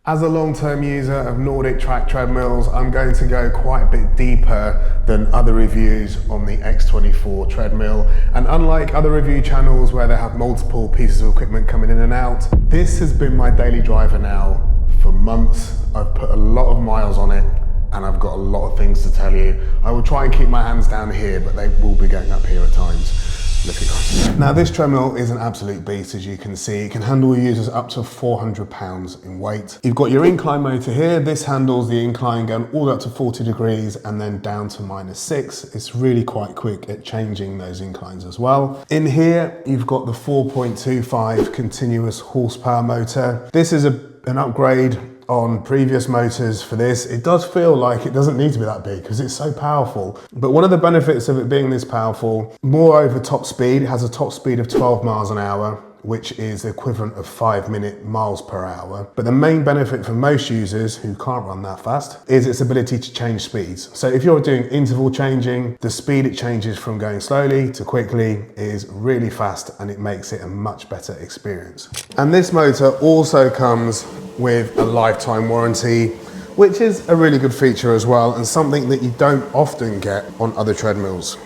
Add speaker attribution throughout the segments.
Speaker 1: As a long-term user of NordicTrack treadmills, I'm going to go quite a bit deeper than other reviews on the X24 treadmill. And unlike other review channels where they have multiple pieces of equipment coming in and out, this has been my daily driver now for months. I've put a lot of miles on it and I've got a lot of things to tell you. I will try and keep my hands down here, but they will be going up here at times. Let's get going. Now this treadmill is an absolute beast, as you can see. It can handle users up to 400 pounds in weight. You've got your incline motor here. This handles the incline going all the way up to 40 degrees and then down to -6. It's really quite quick at changing those inclines as well. In here, you've got the 4.25 continuous horsepower motor. This is an upgrade on previous motors for this. It does feel like it doesn't need to be that big because it's so powerful. But one of the benefits of it being this powerful, moreover top speed, it has a top speed of 12 miles an hour, which is the equivalent of 5-minute miles per hour. But the main benefit for most users who can't run that fast is its ability to change speeds. So if you're doing interval changing, the speed it changes from going slowly to quickly is really fast and it makes it a much better experience. And this motor also comes with a lifetime warranty, which is a really good feature as well and something that you don't often get on other treadmills.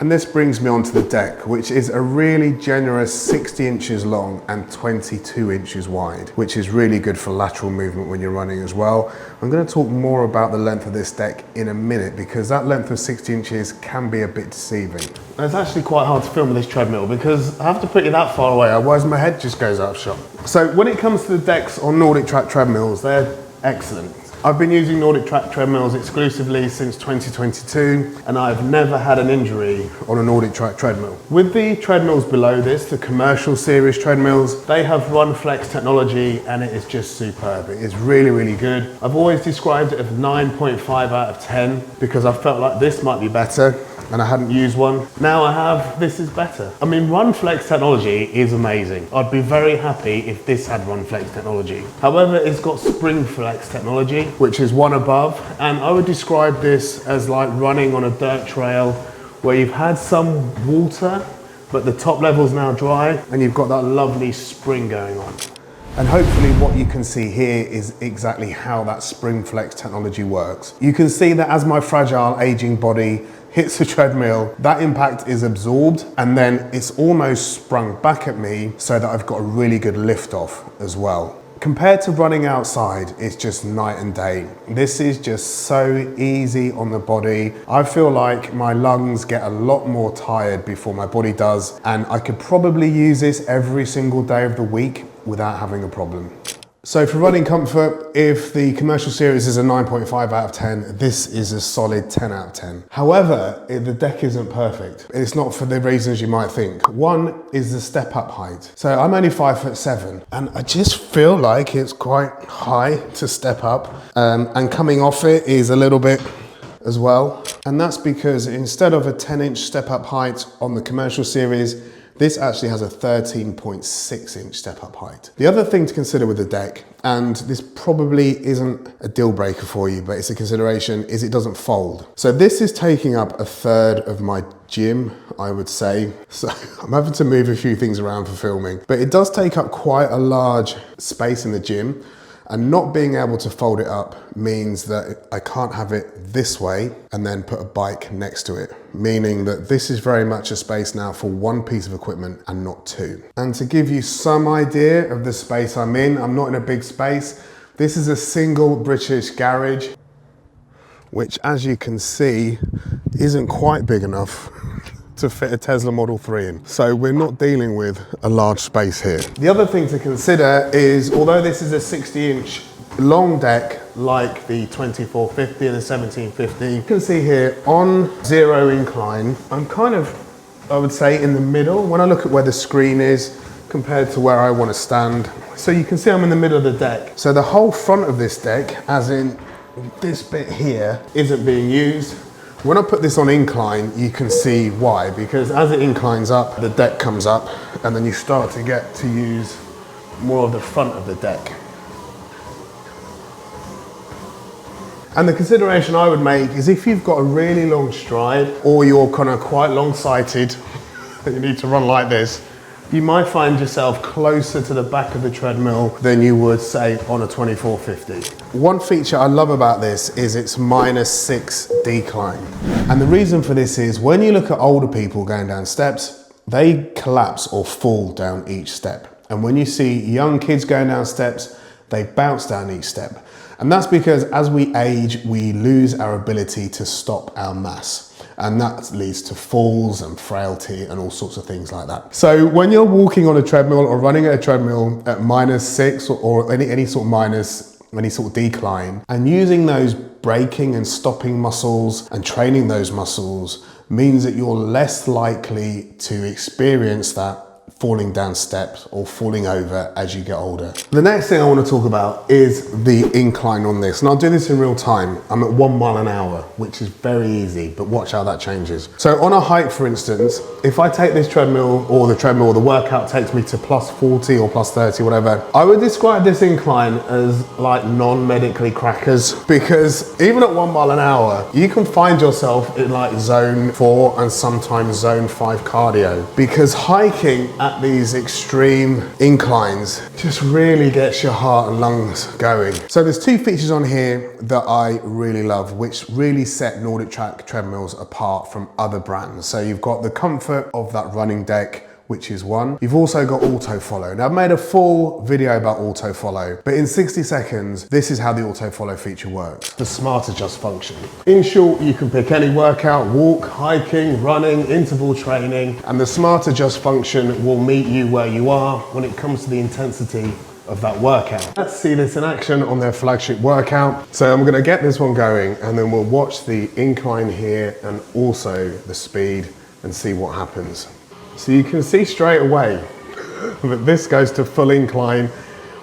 Speaker 1: And this brings me onto the deck, which is a really generous 60 inches long and 22 inches wide, which is really good for lateral movement when you're running as well. I'm going to talk more about the length of this deck in a minute because that length of 60 inches can be a bit deceiving. And it's actually quite hard to film with this treadmill because I have to put you that far away, otherwise my head just goes out of shot. So when it comes to the decks on NordicTrack treadmills, they're excellent. I've been using NordicTrack treadmills exclusively since 2022 and I've never had an injury on a NordicTrack treadmill. With the treadmills below this, the commercial series treadmills, they have RunFlex technology and it is just superb. It is really, really good. I've always described it as 9.5 out of 10 because I felt like this might be better and I hadn't used one. Now I have, this is better. I mean, RunFlex technology is amazing. I'd be very happy if this had RunFlex technology. However, it's got SpringFlex technology, which is one above, and I would describe this as like running on a dirt trail where you've had some water, but the top level's now dry, and you've got that lovely spring going on. And hopefully what you can see here is exactly how that SpringFlex technology works. You can see that as my fragile aging body hits the treadmill, that impact is absorbed and then it's almost sprung back at me so that I've got a really good lift off as well. Compared to running outside, it's just night and day. This is just so easy on the body. I feel like my lungs get a lot more tired before my body does, and I could probably use this every single day of the week without having a problem. So for running comfort, if the commercial series is a 9.5 out of 10, this is a solid 10 out of 10. However, the deck isn't perfect. It's not for the reasons you might think. One is the step up height. So I'm only 5'7", and I just feel like it's quite high to step up. And coming off it is a little bit as well. And that's because instead of a 10-inch step up height on the commercial series, this actually has a 13.6 inch step up height. The other thing to consider with the deck, and this probably isn't a deal breaker for you, but it's a consideration, is it doesn't fold. So this is taking up a third of my gym, I would say. So I'm having to move a few things around for filming, but it does take up quite a large space in the gym. And not being able to fold it up means that I can't have it this way and then put a bike next to it, meaning that this is very much a space now for one piece of equipment and not two. And to give you some idea of the space I'm in, I'm not in a big space. This is a single British garage, which as you can see, isn't quite big enough to fit a Tesla Model 3 in. So we're not dealing with a large space here. The other thing to consider is, although this is a 60-inch long deck like the 2450 and the 1750, you can see here on zero incline, I'm kind of, I would say, in the middle when I look at where the screen is compared to where I want to stand. So you can see I'm in the middle of the deck. So the whole front of this deck, as in this bit here, isn't being used. When I put this on incline, you can see why, because as it inclines up, the deck comes up and then you start to get to use more of the front of the deck. And the consideration I would make is if you've got a really long stride or you're kind of quite long-sighted, you need to run like this, you might find yourself closer to the back of the treadmill than you would, say, on a 2450. One feature I love about this is its -6 decline. And the reason for this is when you look at older people going down steps, they collapse or fall down each step. And when you see young kids going down steps, they bounce down each step. And that's because as we age, we lose our ability to stop our mass. And that leads to falls and frailty and all sorts of things like that. So when you're walking on a treadmill or running at a treadmill at -6 or any sort of decline, and using those braking and stopping muscles and training those muscles means that you're less likely to experience that falling down steps or falling over as you get older. The next thing I want to talk about is the incline on this. And I'll do this in real time. I'm at 1 mile an hour, which is very easy, but watch how that changes. So on a hike, for instance, if I take this treadmill or the workout takes me to +40 or +30, whatever, I would describe this incline as like non-medically crackers, because even at 1 mile an hour, you can find yourself in like zone 4 and sometimes zone 5 cardio, because hiking at these extreme inclines just really gets your heart and lungs going. So there's 2 features on here that I really love, which really set NordicTrack treadmills apart from other brands. So you've got the comfort of that running deck, which is one. You've also got Autofollow. Now I've made a full video about Autofollow, but in 60 seconds, this is how the Autofollow feature works. The Smart Adjust function. In short, you can pick any workout, walk, hiking, running, interval training, and the Smart Adjust function will meet you where you are when it comes to the intensity of that workout. Let's see this in action on their flagship workout. So I'm gonna get this one going and then we'll watch the incline here and also the speed and see what happens. So you can see straight away that this goes to full incline,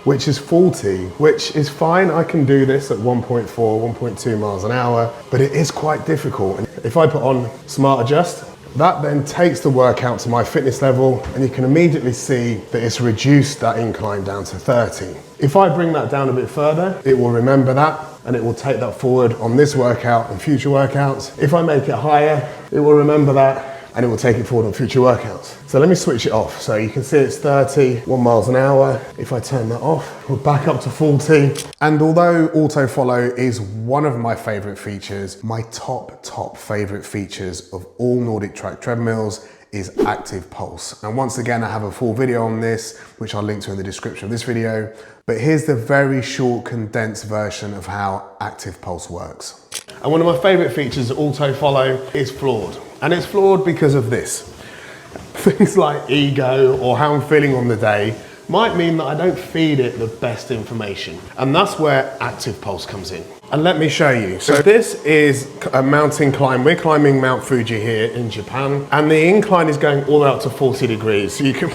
Speaker 1: which is 40, which is fine. I can do this at 1.4, 1.2 miles an hour, but it is quite difficult. And if I put on Smart Adjust, that then takes the workout to my fitness level, and you can immediately see that it's reduced that incline down to 30. If I bring that down a bit further, it will remember that, and it will take that forward on this workout and future workouts. If I make it higher, it will remember that, and it will take it forward on future workouts. So let me switch it off. So you can see it's 31 miles an hour. If I turn that off, we're back up to 40. And although Autofollow is one of my favorite features, my top favorite features of all NordicTrack treadmills is Active Pulse. And once again, I have a full video on this, which I'll link to in the description of this video. But here's the very short, condensed version of how Active Pulse works. And one of my favorite features of Autofollow is flawed. And it's flawed because of this. Things like ego or how I'm feeling on the day might mean that I don't feed it the best information. And that's where Active Pulse comes in. And let me show you. So this is a mountain climb. We're climbing Mount Fuji here in Japan. And the incline is going all the way up to 40 degrees. So you can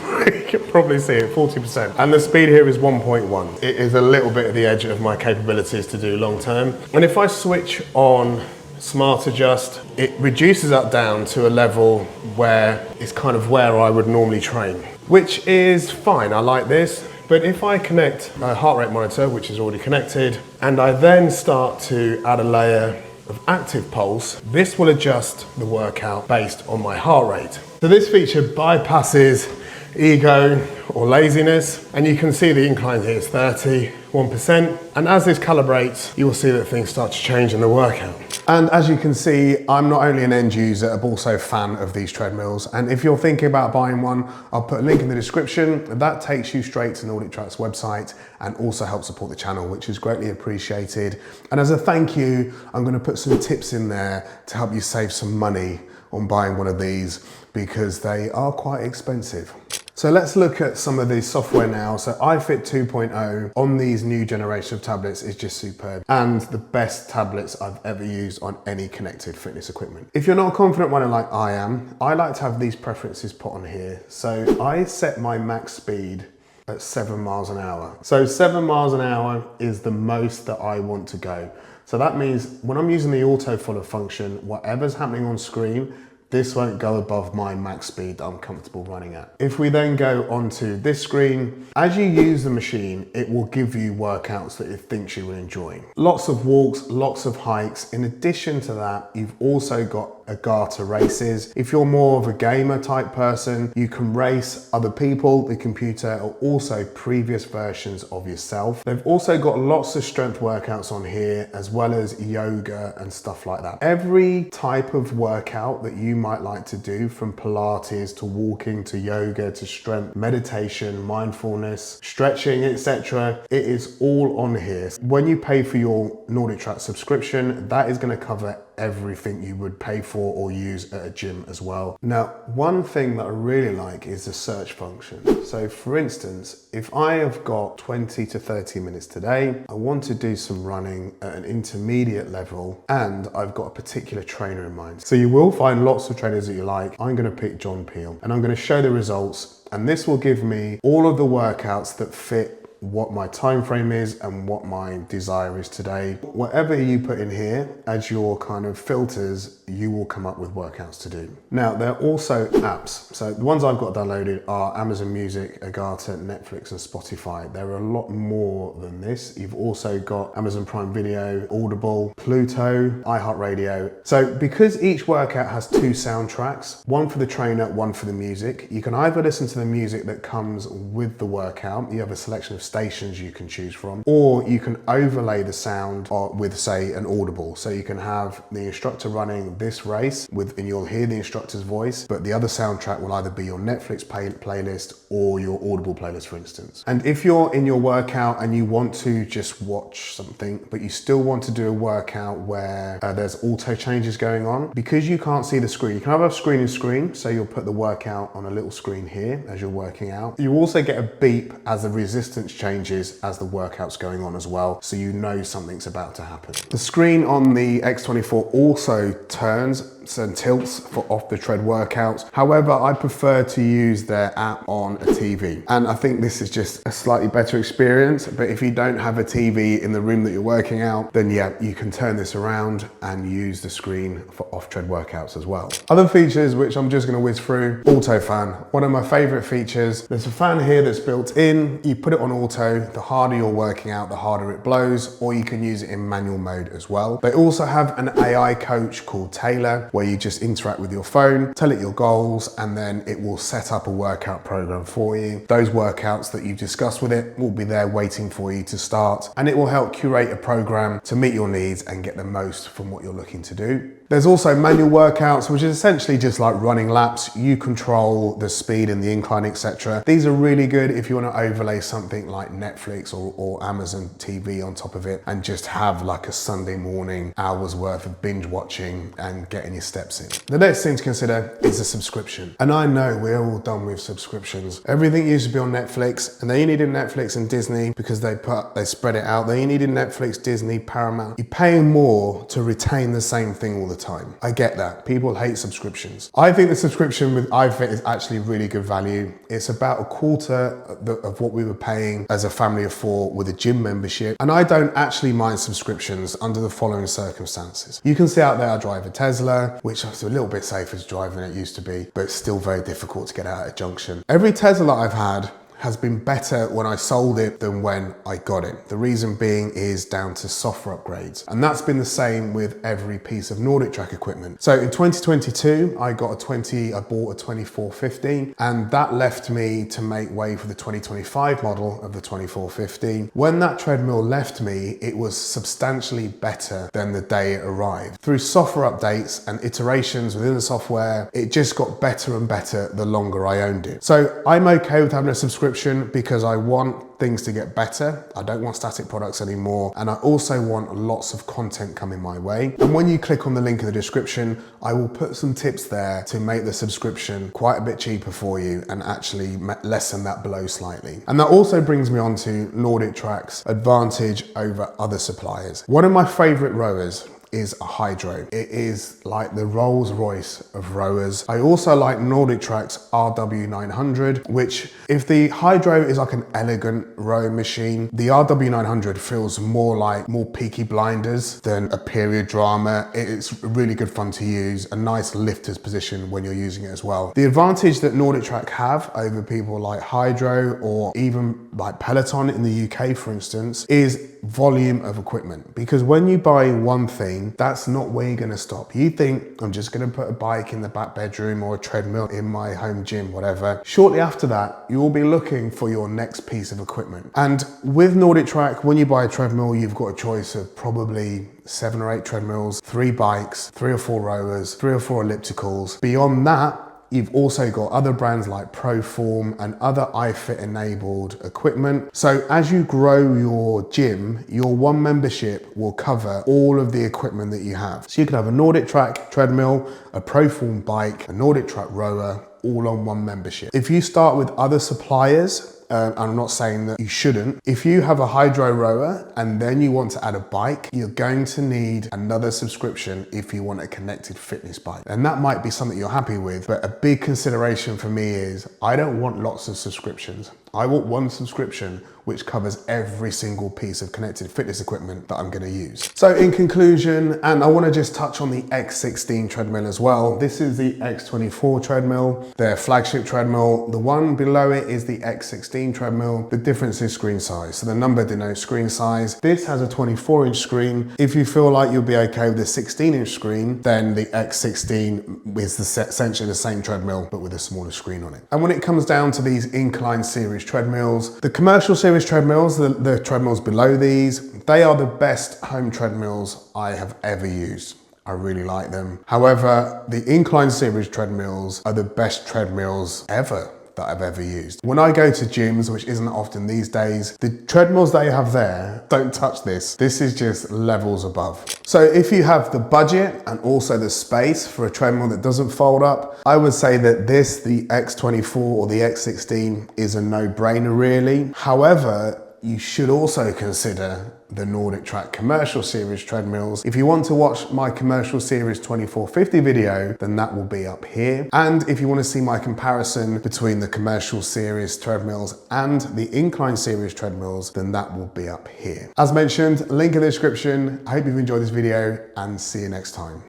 Speaker 1: probably see it, 40%. And the speed here is 1.1. It is a little bit at the edge of my capabilities to do long term. And if I switch on Smart Adjust, it reduces that down to a level where it's kind of where I would normally train, which is fine. I like this. But if I connect a heart rate monitor, which is already connected, and I then start to add a layer of Active Pulse, this will adjust the workout based on my heart rate. So this feature bypasses ego or laziness, and you can see the incline here is 31%. And as this calibrates, you will see that things start to change in the workout. And as you can see, I'm not only an end user, I'm also a fan of these treadmills. And if you're thinking about buying one, I'll put a link in the description. That takes you straight to NordicTrack's website and also helps support the channel, which is greatly appreciated. And as a thank you, I'm gonna put some tips in there to help you save some money on buying one of these because they are quite expensive. So let's look at some of the software now. So iFIT 2.0 on these new generation of tablets is just superb and the best tablets I've ever used on any connected fitness equipment. If you're not a confident runner like I am, I like to have these preferences put on here. So I set my max speed at 7 miles an hour. So 7 miles an hour is the most that I want to go. So that means when I'm using the Autofollow function, whatever's happening on screen, this won't go above my max speed that I'm comfortable running at. If we then go onto this screen, as you use the machine, it will give you workouts that it thinks you will enjoy. Lots of walks, lots of hikes. In addition to that, you've also got Agata races. If you're more of a gamer type person, you can race other people, the computer, or also previous versions of yourself. They've also got lots of strength workouts on here, as well as yoga and stuff like that. Every type of workout that you might like to do, from Pilates to walking to yoga to strength, meditation, mindfulness, stretching, etc., it is all on here. When you pay for your NordicTrack subscription, that is going to cover everything you would pay for or use at a gym as well. Now, one thing that I really like is the search function. So for instance, if I have got 20 to 30 minutes today, I want to do some running at an intermediate level, and I've got a particular trainer in mind. So you will find lots of trainers that you like. I'm going to pick John Peel, and I'm going to show the results, and this will give me all of the workouts that fit what my time frame is and what my desire is today. Whatever you put in here as your kind of filters, you will come up with workouts to do. Now, there are also apps. So the ones I've got downloaded are Amazon Music, Agata, Netflix, and Spotify. There are a lot more than this. You've also got Amazon Prime Video, Audible, Pluto, iHeartRadio. So because each workout has two soundtracks, one for the trainer, one for the music, you can either listen to the music that comes with the workout. You have a selection of stations you can choose from, or you can overlay the sound with, say, an Audible. So you can have the instructor running this race and you'll hear the instructor's voice, but the other soundtrack will either be your Netflix playlist or your Audible playlist, for instance. And if you're in your workout and you want to just watch something, but you still want to do a workout where there's auto changes going on, because you can't see the screen, you can have a screen in screen, so you'll put the workout on a little screen here as you're working out. You also get a beep as the resistance changes as the workout's going on as well, so you know something's about to happen. The screen on the X24 also turns and tilts for off the tread workouts. However, I prefer to use their app on a TV, and I think this is just a slightly better experience. But if you don't have a TV in the room that you're working out, then yeah, you can turn this around and use the screen for off tread workouts as well. Other features which I'm just going to whiz through: auto fan, one of my favorite features. There's a fan here that's built in. You put it on auto, the harder you're working out, the harder it blows, or you can use it in manual mode as well. They also have an AI coach called Taylor, where you just interact with your phone, tell it your goals, and then it will set up a workout program for you. Those workouts that you've discussed with it will be there waiting for you to start, and it will help curate a program to meet your needs and get the most from what you're looking to do. There's also manual workouts, which is essentially just like running laps. You control the speed and the incline, etc. These are really good if you want to overlay something like Netflix or Amazon TV on top of it and just have like a Sunday morning hours worth of binge watching and getting your steps in. The next thing to consider is a subscription. And I know we're all done with subscriptions. Everything used to be on Netflix, and then you needed Netflix and Disney because they spread it out. Then you needed Netflix, Disney, Paramount. You're paying more to retain the same thing all the time. I get that. People hate subscriptions. I think the subscription with iFIT is actually really good value. It's about a quarter of what we were paying as a family of four with a gym membership. And I don't actually mind subscriptions under the following circumstances. You can see out there I drive a Tesla, which is a little bit safer to drive than it used to be, but it's still very difficult to get out at a junction. Every Tesla I've had has been better when I sold it than when I got it. The reason being is down to software upgrades. And that's been the same with every piece of NordicTrack equipment. So in 2022, I bought a 2450, and that left me to make way for the 2025 model of the 2450. When that treadmill left me, it was substantially better than the day it arrived. Through software updates and iterations within the software, it just got better and better the longer I owned it. So I'm okay with having a subscription because I want things to get better. I don't want static products anymore, and I also want lots of content coming my way. And when you click on the link in the description, I will put some tips there to make the subscription quite a bit cheaper for you and actually lessen that blow slightly. And that also brings me on to NordicTrack's advantage over other suppliers. One of my favorite rowers is a Hydro. It is like the Rolls Royce of rowers. I also like NordicTrack's RW900, which if the Hydro is like an elegant rowing machine, the RW900 feels more like more Peaky Blinders than a period drama. It's really good fun to use, a nice lifter's position when you're using it as well. The advantage that NordicTrack have over people like Hydro or even like Peloton in the UK, for instance, is volume of equipment. Because when you buy one thing, thinking that's not where you're gonna stop. You think, I'm just gonna put a bike in the back bedroom or a treadmill in my home gym, whatever. Shortly after that, you will be looking for your next piece of equipment. And with NordicTrack, when you buy a treadmill, you've got a choice of probably 7 or 8 treadmills, 3 bikes, 3 or 4 rowers, 3 or 4 ellipticals. Beyond that, you've also got other brands like Proform and other iFIT enabled equipment. So as you grow your gym, your one membership will cover all of the equipment that you have. So you can have a NordicTrack treadmill, a Proform bike, a NordicTrack rower, all on one membership. If you start with other suppliers, I'm not saying that you shouldn't. If you have a hydro rower and then you want to add a bike, you're going to need another subscription if you want a connected fitness bike. And that might be something you're happy with, but a big consideration for me is I don't want lots of subscriptions. I want one subscription which covers every single piece of connected fitness equipment that I'm gonna use. So in conclusion, and I wanna just touch on the X16 treadmill as well. This is the X24 treadmill, their flagship treadmill. The one below it is the X16 treadmill. The difference is screen size. So the number denotes screen size. This has a 24-inch screen. If you feel like you'll be okay with the 16-inch screen, then the X16 is essentially the same treadmill, but with a smaller screen on it. And when it comes down to these Incline series treadmills, the commercial series treadmills, the treadmills below these, they are the best home treadmills I have ever used. I really like them. However, the Incline series treadmills are the best treadmills ever that I've ever used. When I go to gyms, which isn't often these days, the treadmills they have there, don't touch this. This is just levels above. So if you have the budget and also the space for a treadmill that doesn't fold up, I would say that this, the X24 or the X16, is a no-brainer really. However, you should also consider the NordicTrack commercial series treadmills. If you want to watch my commercial series 2450 video, then that will be up here. And if you want to see my comparison between the commercial series treadmills and the Incline series treadmills, then that will be up here. As mentioned, link in the description. I hope you've enjoyed this video and see you next time.